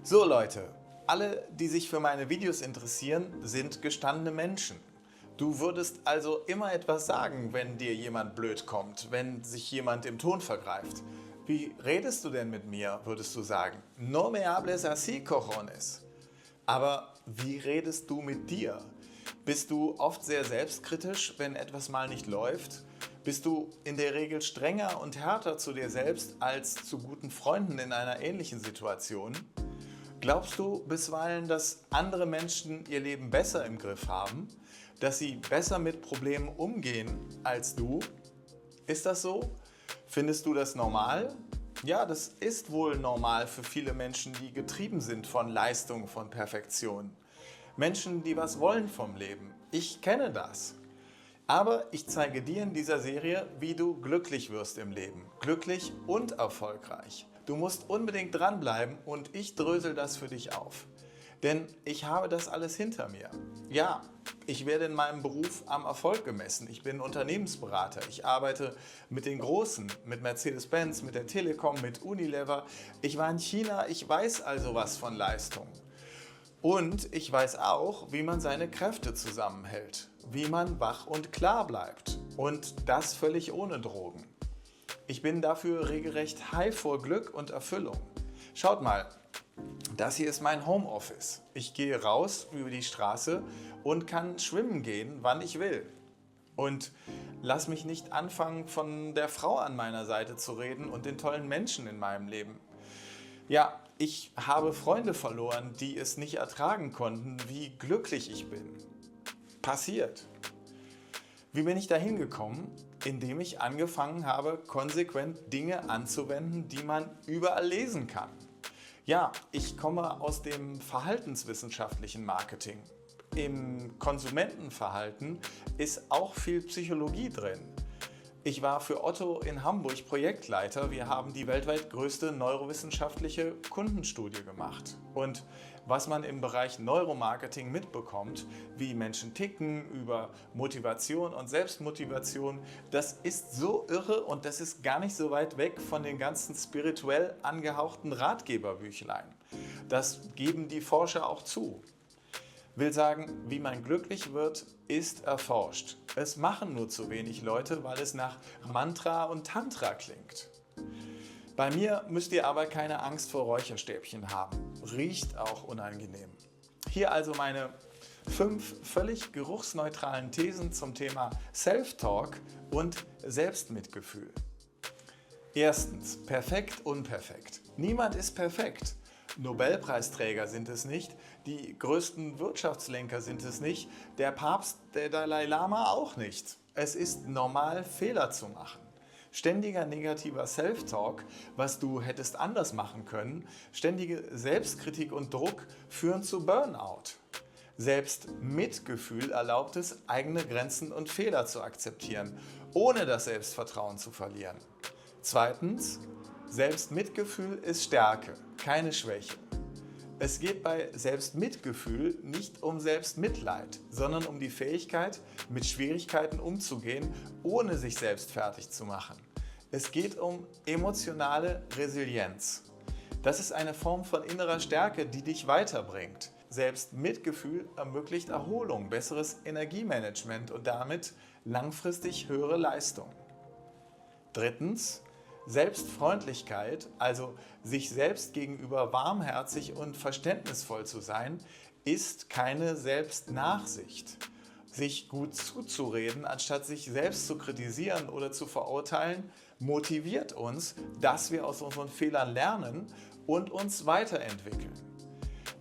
So Leute, alle, die sich für meine Videos interessieren, sind gestandene Menschen. Du würdest also immer etwas sagen, wenn dir jemand blöd kommt, wenn sich jemand im Ton vergreift. Wie redest du denn mit mir, würdest du sagen? No me hables así, cojones. Aber wie redest du mit dir? Bist du oft sehr selbstkritisch, wenn etwas mal nicht läuft? Bist du in der Regel strenger und härter zu dir selbst als zu guten Freunden in einer ähnlichen Situation? Glaubst du bisweilen, dass andere Menschen ihr Leben besser im Griff haben? Dass sie besser mit Problemen umgehen als du? Ist das so? Findest du das normal? Ja, das ist wohl normal für viele Menschen, die getrieben sind von Leistung, von Perfektion. Menschen, die was wollen vom Leben. Ich kenne das. Aber ich zeige dir in dieser Serie, wie du glücklich wirst im Leben. Glücklich und erfolgreich. Du musst unbedingt dranbleiben und ich drösel das für dich auf. Denn ich habe das alles hinter mir. Ja, ich werde in meinem Beruf am Erfolg gemessen. Ich bin Unternehmensberater. Ich arbeite mit den Großen, mit Mercedes-Benz, mit der Telekom, mit Unilever. Ich war in China, ich weiß also was von Leistung. Und ich weiß auch, wie man seine Kräfte zusammenhält, wie man wach und klar bleibt. Und das völlig ohne Drogen. Ich bin dafür regelrecht high vor Glück und Erfüllung. Schaut mal, das hier ist mein Homeoffice. Ich gehe raus über die Straße und kann schwimmen gehen, wann ich will. Und lass mich nicht anfangen, von der Frau an meiner Seite zu reden und den tollen Menschen in meinem Leben. Ja, ich habe Freunde verloren, die es nicht ertragen konnten, wie glücklich ich bin. Passiert. Wie bin ich dahin gekommen? Indem ich angefangen habe, konsequent Dinge anzuwenden, die man überall lesen kann. Ja, ich komme aus dem verhaltenswissenschaftlichen Marketing. Im Konsumentenverhalten ist auch viel Psychologie drin. Ich war für Otto in Hamburg Projektleiter. Wir haben die weltweit größte neurowissenschaftliche Kundenstudie gemacht. Und was man im Bereich Neuromarketing mitbekommt, wie Menschen ticken, über Motivation und Selbstmotivation, das ist so irre und das ist gar nicht so weit weg von den ganzen spirituell angehauchten Ratgeberbüchlein. Das geben die Forscher auch zu. Will sagen, wie man glücklich wird, ist erforscht. Es machen nur zu wenig Leute, weil es nach Mantra und Tantra klingt. Bei mir müsst ihr aber keine Angst vor Räucherstäbchen haben. Riecht auch unangenehm. Hier also meine 5 völlig geruchsneutralen Thesen zum Thema Self-Talk und Selbstmitgefühl. Erstens, perfekt, unperfekt. Niemand ist perfekt. Nobelpreisträger sind es nicht, die größten Wirtschaftslenker sind es nicht, der Papst, der Dalai Lama auch nicht. Es ist normal, Fehler zu machen. Ständiger negativer Self-Talk, was du hättest anders machen können, ständige Selbstkritik und Druck führen zu Burnout. Selbstmitgefühl erlaubt es, eigene Grenzen und Fehler zu akzeptieren, ohne das Selbstvertrauen zu verlieren. Zweitens, Selbstmitgefühl ist Stärke, keine Schwäche. Es geht bei Selbstmitgefühl nicht um Selbstmitleid, sondern um die Fähigkeit, mit Schwierigkeiten umzugehen, ohne sich selbst fertig zu machen. Es geht um emotionale Resilienz. Das ist eine Form von innerer Stärke, die dich weiterbringt. Selbstmitgefühl ermöglicht Erholung, besseres Energiemanagement und damit langfristig höhere Leistung. Drittens, Selbstfreundlichkeit, also sich selbst gegenüber warmherzig und verständnisvoll zu sein, ist keine Selbstnachsicht. Sich gut zuzureden, anstatt sich selbst zu kritisieren oder zu verurteilen, motiviert uns, dass wir aus unseren Fehlern lernen und uns weiterentwickeln.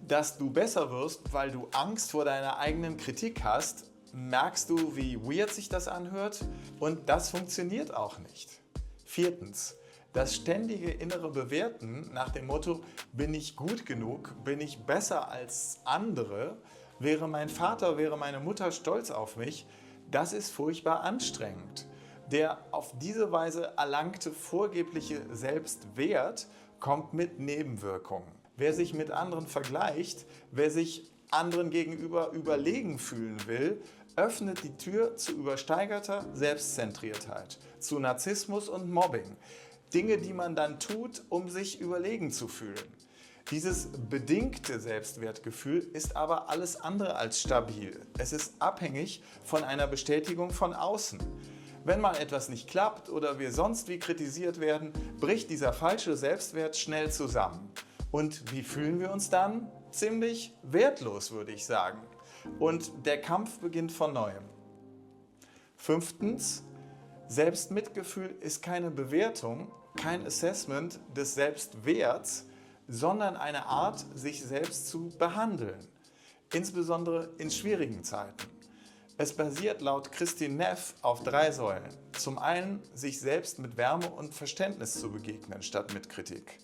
Dass du besser wirst, weil du Angst vor deiner eigenen Kritik hast, merkst du, wie weird sich das anhört? Und das funktioniert auch nicht. Viertens, das ständige innere Bewerten nach dem Motto, bin ich gut genug, bin ich besser als andere, wäre mein Vater, wäre meine Mutter stolz auf mich, das ist furchtbar anstrengend. Der auf diese Weise erlangte vorgebliche Selbstwert kommt mit Nebenwirkungen. Wer sich mit anderen vergleicht, wer sich anderen gegenüber überlegen fühlen will, öffnet die Tür zu übersteigerter Selbstzentriertheit, zu Narzissmus und Mobbing. Dinge, die man dann tut, um sich überlegen zu fühlen. Dieses bedingte Selbstwertgefühl ist aber alles andere als stabil. Es ist abhängig von einer Bestätigung von außen. Wenn mal etwas nicht klappt oder wir sonst wie kritisiert werden, bricht dieser falsche Selbstwert schnell zusammen. Und wie fühlen wir uns dann? Ziemlich wertlos, würde ich sagen. Und der Kampf beginnt von neuem. 5. Selbstmitgefühl ist keine Bewertung, kein Assessment des Selbstwerts, sondern eine Art, sich selbst zu behandeln, insbesondere in schwierigen Zeiten. Es basiert laut Kristin Neff auf 3 Säulen. Zum einen, sich selbst mit Wärme und Verständnis zu begegnen, statt mit Kritik.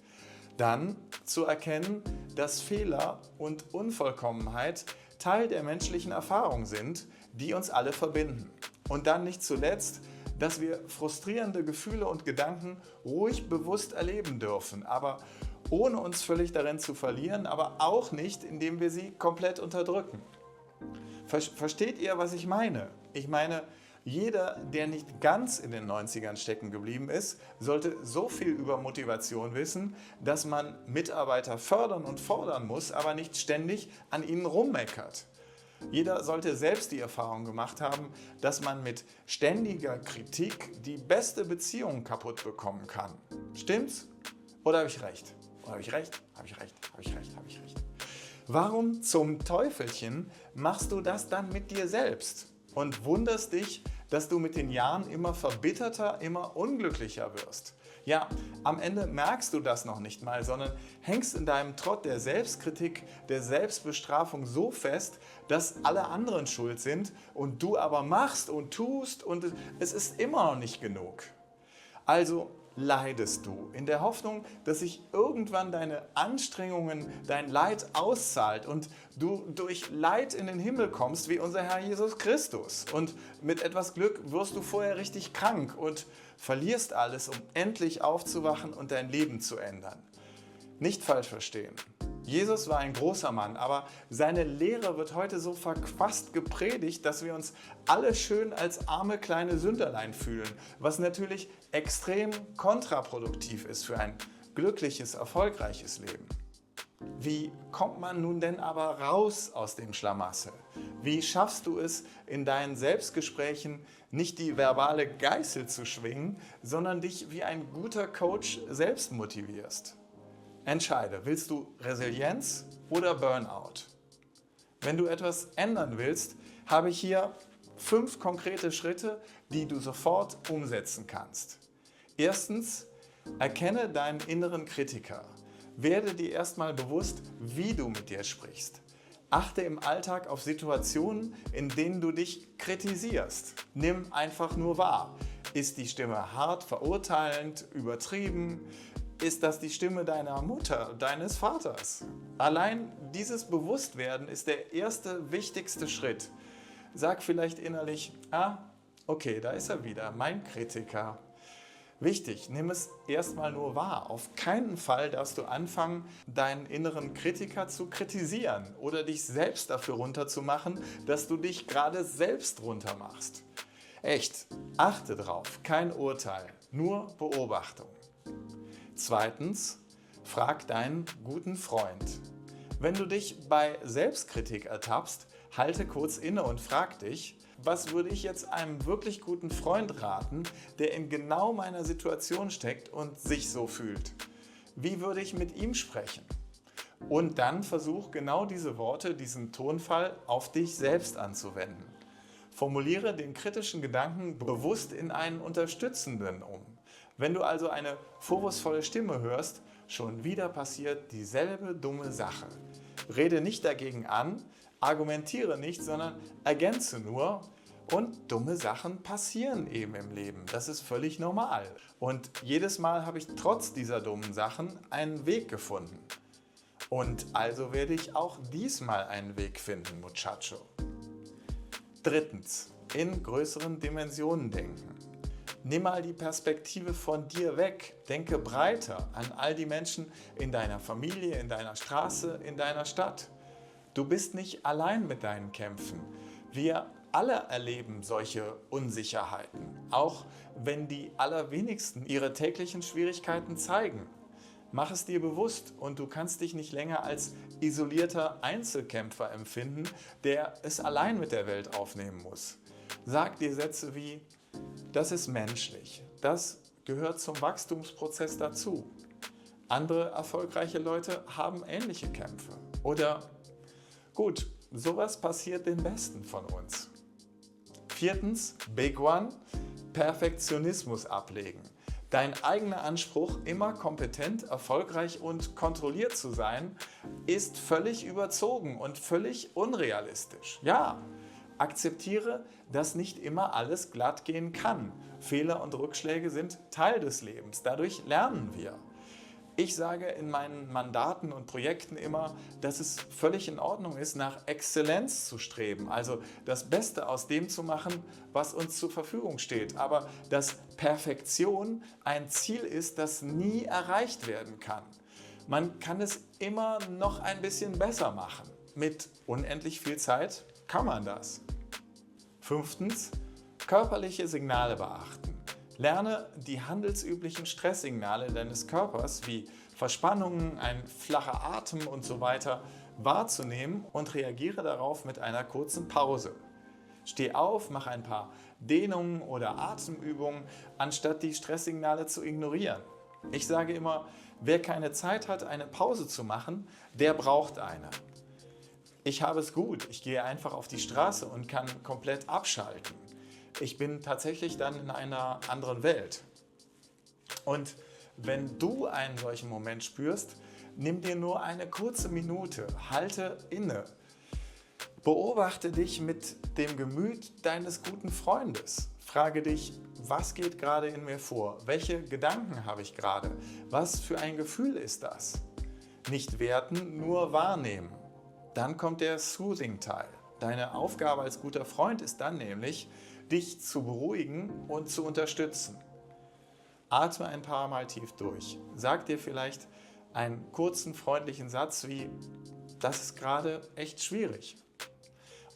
Dann zu erkennen, dass Fehler und Unvollkommenheit Teil der menschlichen Erfahrung sind, die uns alle verbinden. Und dann nicht zuletzt, dass wir frustrierende Gefühle und Gedanken ruhig bewusst erleben dürfen, aber ohne uns völlig darin zu verlieren, aber auch nicht, indem wir sie komplett unterdrücken. Versteht ihr, was ich meine? Ich meine, jeder, der nicht ganz in den 90ern stecken geblieben ist, sollte so viel über Motivation wissen, dass man Mitarbeiter fördern und fordern muss, aber nicht ständig an ihnen rummeckert. Jeder sollte selbst die Erfahrung gemacht haben, dass man mit ständiger Kritik die beste Beziehung kaputt bekommen kann. Stimmt's? Oder habe ich recht? Oder habe ich recht? Habe ich recht? Habe ich recht? Habe ich recht? Warum zum Teufelchen machst du das dann mit dir selbst und wunderst dich, dass du mit den Jahren immer verbitterter, immer unglücklicher wirst? Ja, am Ende merkst du das noch nicht mal, sondern hängst in deinem Trott der Selbstkritik, der Selbstbestrafung so fest, dass alle anderen schuld sind und du aber machst und tust und es ist immer noch nicht genug. Also leidest du in der Hoffnung, dass sich irgendwann deine Anstrengungen, dein Leid auszahlt und du durch Leid in den Himmel kommst wie unser Herr Jesus Christus. Und mit etwas Glück wirst du vorher richtig krank und verlierst alles, um endlich aufzuwachen und dein Leben zu ändern. Nicht falsch verstehen. Jesus war ein großer Mann, aber seine Lehre wird heute so verquast gepredigt, dass wir uns alle schön als arme kleine Sünderlein fühlen, was natürlich extrem kontraproduktiv ist für ein glückliches, erfolgreiches Leben. Wie kommt man nun denn aber raus aus dem Schlamassel? Wie schaffst du es, in deinen Selbstgesprächen nicht die verbale Geißel zu schwingen, sondern dich wie ein guter Coach selbst motivierst? Entscheide, willst du Resilienz oder Burnout? Wenn du etwas ändern willst, habe ich hier 5 konkrete Schritte, die du sofort umsetzen kannst. Erstens, erkenne deinen inneren Kritiker. Werde dir erstmal bewusst, wie du mit dir sprichst. Achte im Alltag auf Situationen, in denen du dich kritisierst. Nimm einfach nur wahr. Ist die Stimme hart, verurteilend, übertrieben? Ist das die Stimme deiner Mutter, deines Vaters? Allein dieses Bewusstwerden ist der erste, wichtigste Schritt. Sag vielleicht innerlich, okay, da ist er wieder, mein Kritiker. Wichtig, nimm es erstmal nur wahr. Auf keinen Fall darfst du anfangen, deinen inneren Kritiker zu kritisieren oder dich selbst dafür runterzumachen, dass du dich gerade selbst runtermachst. Echt, achte drauf, kein Urteil, nur Beobachtung. Zweitens, frag deinen guten Freund. Wenn du dich bei Selbstkritik ertappst, halte kurz inne und frag dich, was würde ich jetzt einem wirklich guten Freund raten, der in genau meiner Situation steckt und sich so fühlt? Wie würde ich mit ihm sprechen? Und dann versuch genau diese Worte, diesen Tonfall auf dich selbst anzuwenden. Formuliere den kritischen Gedanken bewusst in einen unterstützenden um. Wenn du also eine vorwurfsvolle Stimme hörst, schon wieder passiert dieselbe dumme Sache. Rede nicht dagegen an, argumentiere nicht, sondern ergänze nur. Und dumme Sachen passieren eben im Leben. Das ist völlig normal. Und jedes Mal habe ich trotz dieser dummen Sachen einen Weg gefunden. Und also werde ich auch diesmal einen Weg finden, Muchacho. Drittens, in größeren Dimensionen denken. Nimm mal die Perspektive von dir weg. Denke breiter an all die Menschen in deiner Familie, in deiner Straße, in deiner Stadt. Du bist nicht allein mit deinen Kämpfen. Wir alle erleben solche Unsicherheiten, auch wenn die allerwenigsten ihre täglichen Schwierigkeiten zeigen. Mach es dir bewusst und du kannst dich nicht länger als isolierter Einzelkämpfer empfinden, der es allein mit der Welt aufnehmen muss. Sag dir Sätze wie: Das ist menschlich, das gehört zum Wachstumsprozess dazu. Andere erfolgreiche Leute haben ähnliche Kämpfe. Oder: Gut, sowas passiert den Besten von uns. Viertens, Big One: Perfektionismus ablegen. Dein eigener Anspruch, immer kompetent, erfolgreich und kontrolliert zu sein, ist völlig überzogen und völlig unrealistisch. Ja, akzeptiere, dass nicht immer alles glatt gehen kann. Fehler und Rückschläge sind Teil des Lebens. Dadurch lernen wir. Ich sage in meinen Mandaten und Projekten immer, dass es völlig in Ordnung ist, nach Exzellenz zu streben, also das Beste aus dem zu machen, was uns zur Verfügung steht, aber dass Perfektion ein Ziel ist, das nie erreicht werden kann. Man kann es immer noch ein bisschen besser machen. Mit unendlich viel Zeit kann man das. Fünftens, körperliche Signale beachten. Lerne die handelsüblichen Stresssignale deines Körpers wie Verspannungen, ein flacher Atem und so weiter wahrzunehmen und reagiere darauf mit einer kurzen Pause. Steh auf, mach ein paar Dehnungen oder Atemübungen, anstatt die Stresssignale zu ignorieren. Ich sage immer, wer keine Zeit hat, eine Pause zu machen, der braucht eine. Ich habe es gut, ich gehe einfach auf die Straße und kann komplett abschalten. Ich bin tatsächlich dann in einer anderen Welt. Und wenn du einen solchen Moment spürst, nimm dir nur eine kurze Minute, halte inne. Beobachte dich mit dem Gemüt deines guten Freundes. Frage dich, was geht gerade in mir vor? Welche Gedanken habe ich gerade? Was für ein Gefühl ist das? Nicht werten, nur wahrnehmen. Dann kommt der Soothing-Teil. Deine Aufgabe als guter Freund ist dann nämlich, dich zu beruhigen und zu unterstützen. Atme ein paar Mal tief durch. Sag dir vielleicht einen kurzen, freundlichen Satz wie: Das ist gerade echt schwierig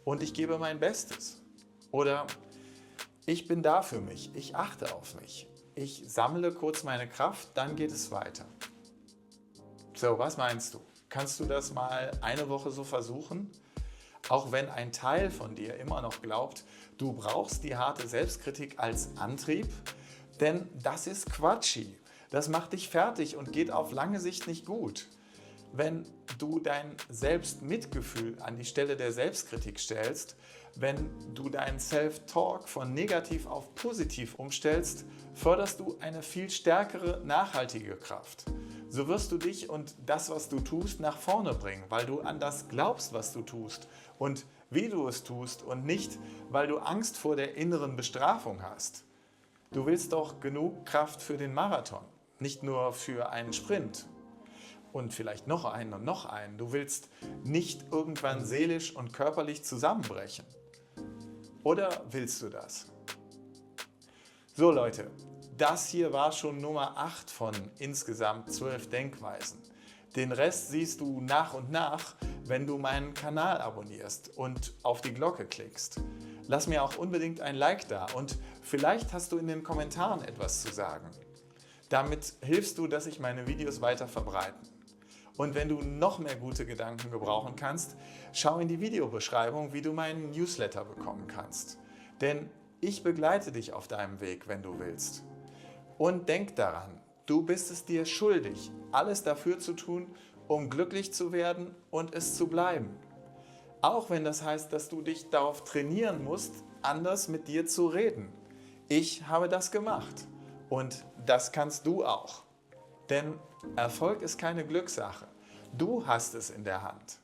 und ich gebe mein Bestes. Oder: Ich bin da für mich, ich achte auf mich. Ich sammle kurz meine Kraft, dann geht es weiter. So, was meinst du? Kannst du das mal eine Woche so versuchen? Auch wenn ein Teil von dir immer noch glaubt, du brauchst die harte Selbstkritik als Antrieb, denn das ist Quatschi. Das macht dich fertig und geht auf lange Sicht nicht gut. Wenn du dein Selbstmitgefühl an die Stelle der Selbstkritik stellst, wenn du deinen Self-Talk von negativ auf positiv umstellst, förderst du eine viel stärkere, nachhaltige Kraft. So wirst du dich und das, was du tust, nach vorne bringen, weil du an das glaubst, was du tust und wie du es tust und nicht, weil du Angst vor der inneren Bestrafung hast. Du willst doch genug Kraft für den Marathon, nicht nur für einen Sprint. Und vielleicht noch einen und noch einen. Du willst nicht irgendwann seelisch und körperlich zusammenbrechen. Oder willst du das? So Leute, das hier war schon Nummer 8 von insgesamt 12 Denkweisen. Den Rest siehst du nach und nach, wenn du meinen Kanal abonnierst und auf die Glocke klickst. Lass mir auch unbedingt ein Like da und vielleicht hast du in den Kommentaren etwas zu sagen. Damit hilfst du, dass sich meine Videos weiter verbreiten. Und wenn du noch mehr gute Gedanken gebrauchen kannst, schau in die Videobeschreibung, wie du meinen Newsletter bekommen kannst. Denn ich begleite dich auf deinem Weg, wenn du willst. Und denk daran, du bist es dir schuldig, alles dafür zu tun, um glücklich zu werden und es zu bleiben. Auch wenn das heißt, dass du dich darauf trainieren musst, anders mit dir zu reden. Ich habe das gemacht und das kannst du auch. Denn Erfolg ist keine Glückssache. Du hast es in der Hand.